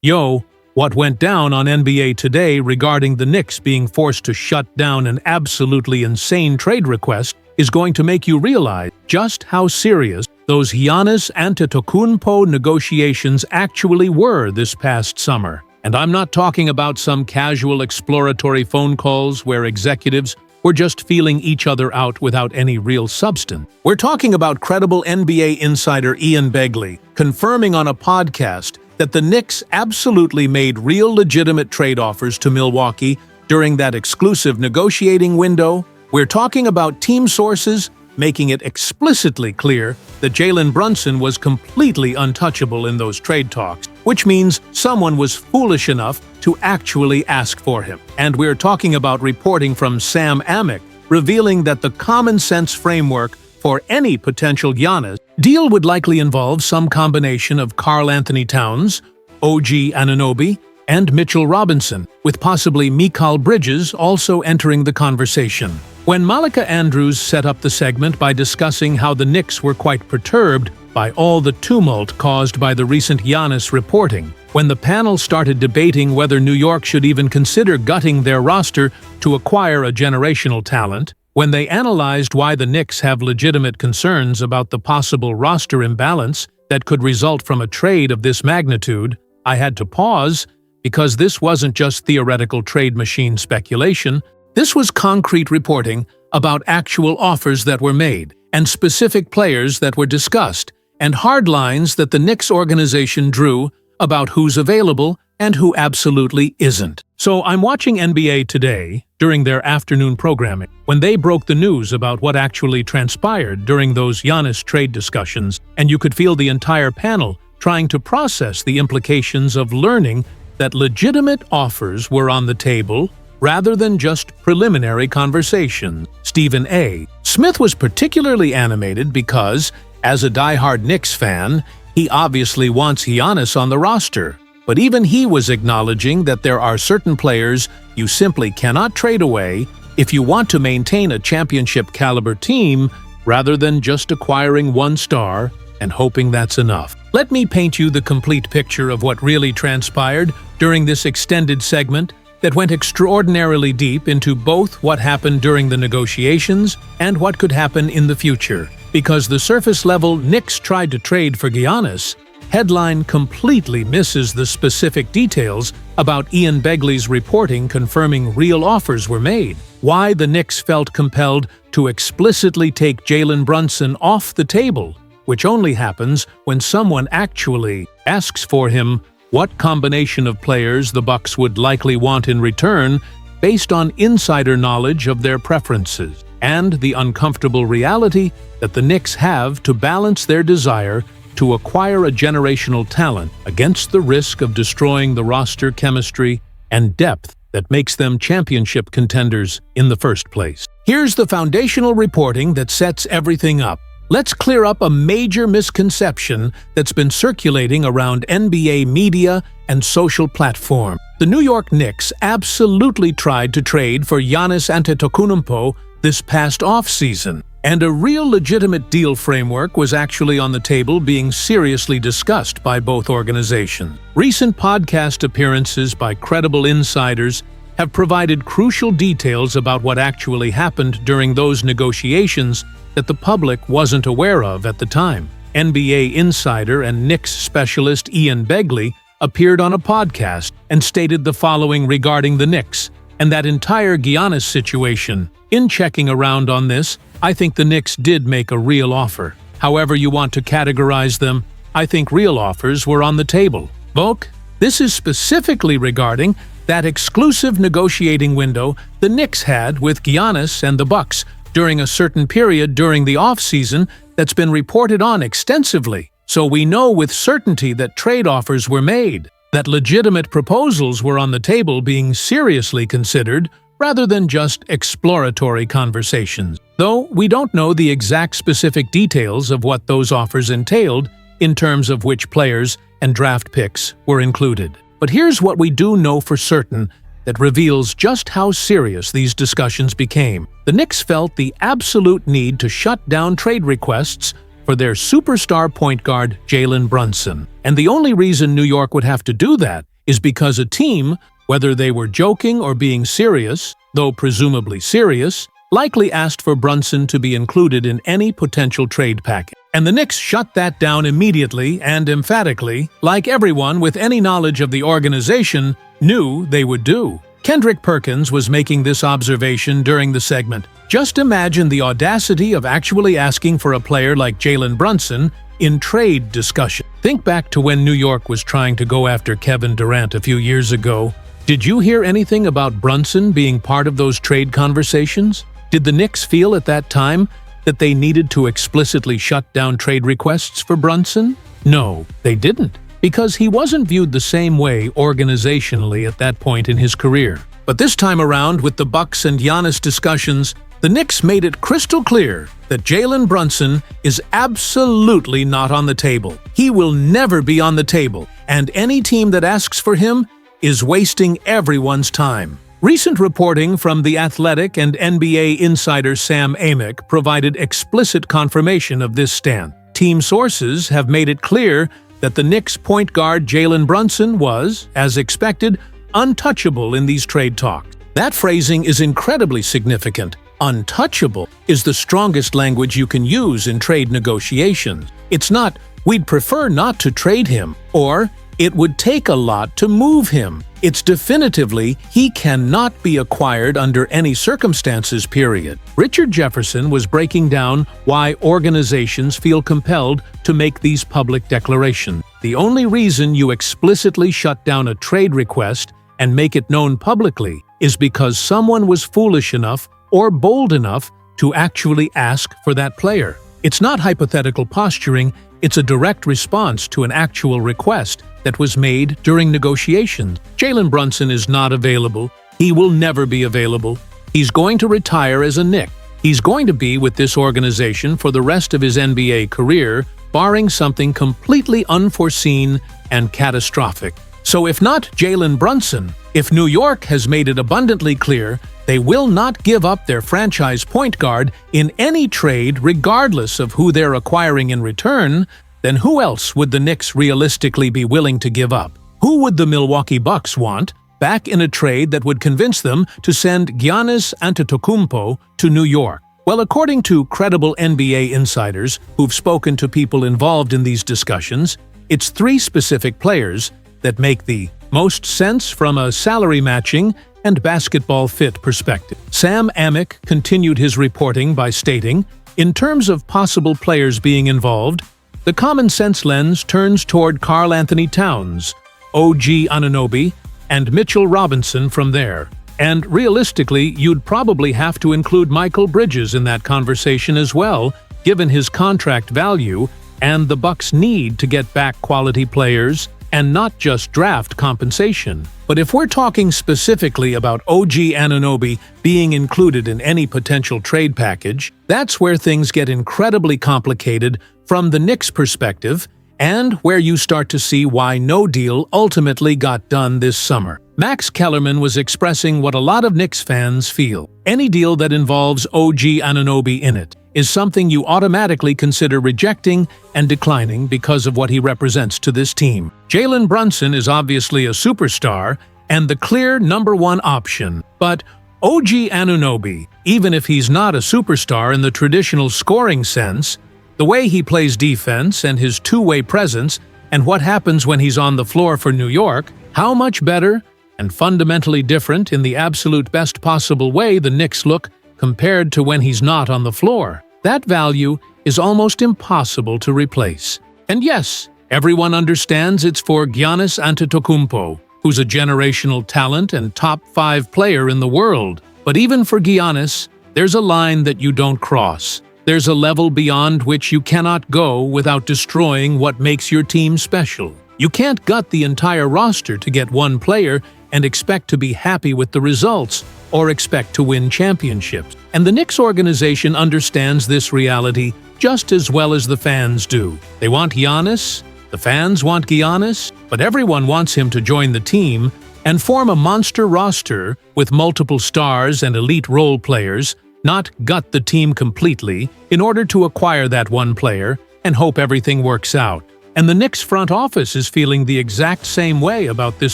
Yo, what went down on NBA Today regarding the Knicks being forced to shut down an absolutely insane trade request is going to make you realize just how serious those Giannis Antetokounmpo negotiations actually were this past summer. And I'm not talking about some casual exploratory phone calls where executives were just feeling each other out without any real substance. We're talking about credible NBA insider Ian Begley confirming on a podcast that the Knicks absolutely made real legitimate trade offers to Milwaukee during that exclusive negotiating window. We're talking about team sources making it explicitly clear that Jalen Brunson was completely untouchable in those trade talks, which means someone was foolish enough to actually ask for him. And we're talking about reporting from Sam Amick revealing that the common-sense framework for any potential Giannis deal would likely involve some combination of Karl-Anthony Towns, OG Anunoby, and Mitchell Robinson, with possibly Mikal Bridges also entering the conversation. When Malika Andrews set up the segment by discussing how the Knicks were quite perturbed by all the tumult caused by the recent Giannis reporting, when the panel started debating whether New York should even consider gutting their roster to acquire a generational talent, when they analyzed why the Knicks have legitimate concerns about the possible roster imbalance that could result from a trade of this magnitude, I had to pause because this wasn't just theoretical trade machine speculation. This was concrete reporting about actual offers that were made, and specific players that were discussed, and hard lines that the Knicks organization drew about who's available and who absolutely isn't. So I'm watching NBA Today during their afternoon programming when they broke the news about what actually transpired during those Giannis trade discussions, and you could feel the entire panel trying to process the implications of learning that legitimate offers were on the table rather than just preliminary conversations. Stephen A. Smith was particularly animated because, as a diehard Knicks fan, he obviously wants Giannis on the roster. But even he was acknowledging that there are certain players you simply cannot trade away if you want to maintain a championship-caliber team rather than just acquiring one star and hoping that's enough. Let me paint you the complete picture of what really transpired during this extended segment that went extraordinarily deep into both what happened during the negotiations and what could happen in the future. Because the surface-level Knicks tried to trade for Giannis headline completely misses the specific details about Ian Begley's reporting confirming real offers were made, why the Knicks felt compelled to explicitly take Jalen Brunson off the table, which only happens when someone actually asks for him, what combination of players the Bucks would likely want in return based on insider knowledge of their preferences, and the uncomfortable reality that the Knicks have to balance their desire to acquire a generational talent against the risk of destroying the roster chemistry and depth that makes them championship contenders in the first place. Here's the foundational reporting that sets everything up. Let's clear up a major misconception that's been circulating around NBA media and social platforms. The New York Knicks absolutely tried to trade for Giannis Antetokounmpo this past offseason, and a real legitimate deal framework was actually on the table being seriously discussed by both organizations. Recent podcast appearances by credible insiders have provided crucial details about what actually happened during those negotiations that the public wasn't aware of at the time. NBA insider and Knicks specialist Ian Begley appeared on a podcast and stated the following regarding the Knicks and that entire Giannis situation. In checking around on this, I think the Knicks did make a real offer. However you want to categorize them, I think real offers were on the table. Volk, this is specifically regarding that exclusive negotiating window the Knicks had with Giannis and the Bucks during a certain period during the offseason that's been reported on extensively. So we know with certainty that trade offers were made, that legitimate proposals were on the table being seriously considered rather than just exploratory conversations. Though we don't know the exact specific details of what those offers entailed in terms of which players and draft picks were included. But here's what we do know for certain that reveals just how serious these discussions became. The Knicks felt the absolute need to shut down trade requests for their superstar point guard Jalen Brunson. And the only reason New York would have to do that is because a team, whether they were joking or being serious, though presumably serious, likely asked for Brunson to be included in any potential trade package. And the Knicks shut that down immediately and emphatically, like everyone with any knowledge of the organization knew they would do. Kendrick Perkins was making this observation during the segment. Just imagine the audacity of actually asking for a player like Jalen Brunson in trade discussion. Think back to when New York was trying to go after Kevin Durant a few years ago. Did you hear anything about Brunson being part of those trade conversations? Did the Knicks feel at that time that they needed to explicitly shut down trade requests for Brunson? No, they didn't, because he wasn't viewed the same way organizationally at that point in his career. But this time around, with the Bucks and Giannis discussions, the Knicks made it crystal clear that Jalen Brunson is absolutely not on the table. He will never be on the table, and any team that asks for him is wasting everyone's time. Recent reporting from The Athletic and NBA insider Sam Amick provided explicit confirmation of this stance. Team sources have made it clear that the Knicks point guard Jalen Brunson was, as expected, untouchable in these trade talks. That phrasing is incredibly significant. Untouchable is the strongest language you can use in trade negotiations. It's not, "We'd prefer not to trade him," or "It would take a lot to move him." It's definitively, he cannot be acquired under any circumstances, period. Richard Jefferson was breaking down why organizations feel compelled to make these public declarations. The only reason you explicitly shut down a trade request and make it known publicly is because someone was foolish enough or bold enough to actually ask for that player. It's not hypothetical posturing, it's a direct response to an actual request that was made during negotiations. Jalen Brunson is not available. He will never be available. He's going to retire as a Knick. He's going to be with this organization for the rest of his NBA career, barring something completely unforeseen and catastrophic. So if not Jalen Brunson, if New York has made it abundantly clear they will not give up their franchise point guard in any trade regardless of who they're acquiring in return, then who else would the Knicks realistically be willing to give up? Who would the Milwaukee Bucks want back in a trade that would convince them to send Giannis Antetokounmpo to New York? Well, according to credible NBA insiders who've spoken to people involved in these discussions, it's three specific players that make the most sense from a salary matching and basketball fit perspective. Sam Amick continued his reporting by stating, "In terms of possible players being involved, the common sense lens turns toward Karl Anthony Towns, OG Anunoby, and Mitchell Robinson from there. And realistically, you'd probably have to include Michael Bridges in that conversation as well, given his contract value and the Bucks' need to get back quality players and not just draft compensation. But if we're talking specifically about OG Anunoby being included in any potential trade package, that's where things get incredibly complicated from the Knicks' perspective, and where you start to see why no deal ultimately got done this summer. Max Kellerman was expressing what a lot of Knicks fans feel. Any deal that involves OG Anunoby in it is something you automatically consider rejecting and declining because of what he represents to this team. Jalen Brunson is obviously a superstar and the clear #1 option, but OG Anunoby, even if he's not a superstar in the traditional scoring sense, the way he plays defense and his two-way presence and what happens when he's on the floor for New York, how much better and fundamentally different in the absolute best possible way the Knicks look compared to when he's not on the floor. That value is almost impossible to replace. And yes, everyone understands it's for Giannis Antetokounmpo, who's a generational talent and top 5 player in the world. But even for Giannis, there's a line that you don't cross. There's a level beyond which you cannot go without destroying what makes your team special. You can't gut the entire roster to get one player and expect to be happy with the results, or expect to win championships. And the Knicks organization understands this reality just as well as the fans do. They want Giannis, the fans want Giannis, but everyone wants him to join the team and form a monster roster with multiple stars and elite role players, not gut the team completely in order to acquire that one player and hope everything works out. And the Knicks front office is feeling the exact same way about this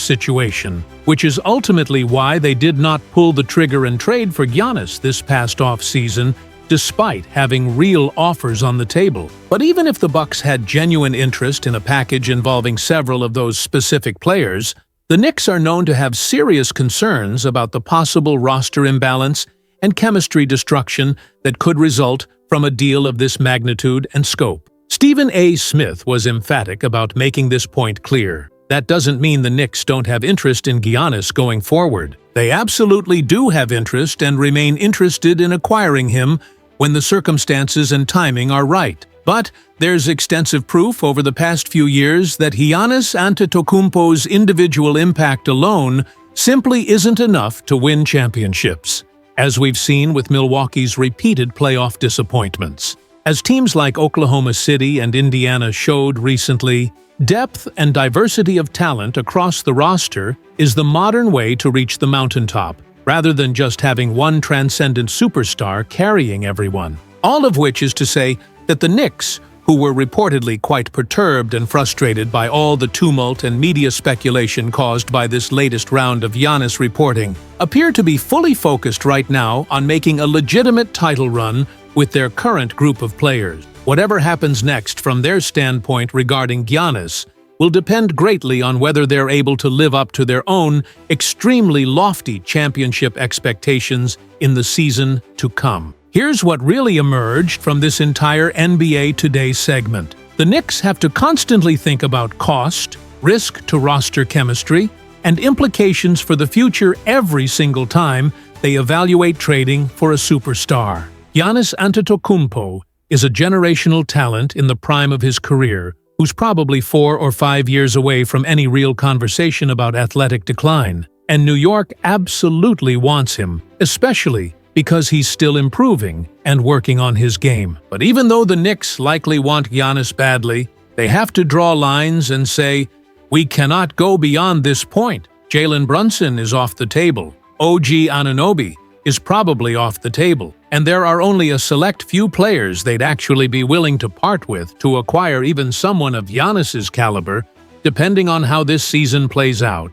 situation, which is ultimately why they did not pull the trigger and trade for Giannis this past off-season, despite having real offers on the table. But even if the Bucks had genuine interest in a package involving several of those specific players, the Knicks are known to have serious concerns about the possible roster imbalance and chemistry destruction that could result from a deal of this magnitude and scope. Stephen A. Smith was emphatic about making this point clear. That doesn't mean the Knicks don't have interest in Giannis going forward. They absolutely do have interest and remain interested in acquiring him when the circumstances and timing are right. But there's extensive proof over the past few years that Giannis Antetokounmpo's individual impact alone simply isn't enough to win championships, as we've seen with Milwaukee's repeated playoff disappointments. As teams like Oklahoma City and Indiana showed recently, depth and diversity of talent across the roster is the modern way to reach the mountaintop, rather than just having one transcendent superstar carrying everyone. All of which is to say that the Knicks, who were reportedly quite perturbed and frustrated by all the tumult and media speculation caused by this latest round of Giannis reporting, appear to be fully focused right now on making a legitimate title run with their current group of players. Whatever happens next from their standpoint regarding Giannis will depend greatly on whether they're able to live up to their own extremely lofty championship expectations in the season to come. Here's what really emerged from this entire NBA Today segment. The Knicks have to constantly think about cost, risk to roster chemistry, and implications for the future every single time they evaluate trading for a superstar. Giannis Antetokounmpo is a generational talent in the prime of his career, who's probably 4 or 5 years away from any real conversation about athletic decline. And New York absolutely wants him, especially because he's still improving and working on his game. But even though the Knicks likely want Giannis badly, they have to draw lines and say, we cannot go beyond this point. Jalen Brunson is off the table. OG Anunoby is probably off the table. And there are only a select few players they'd actually be willing to part with to acquire even someone of Giannis's caliber, depending on how this season plays out.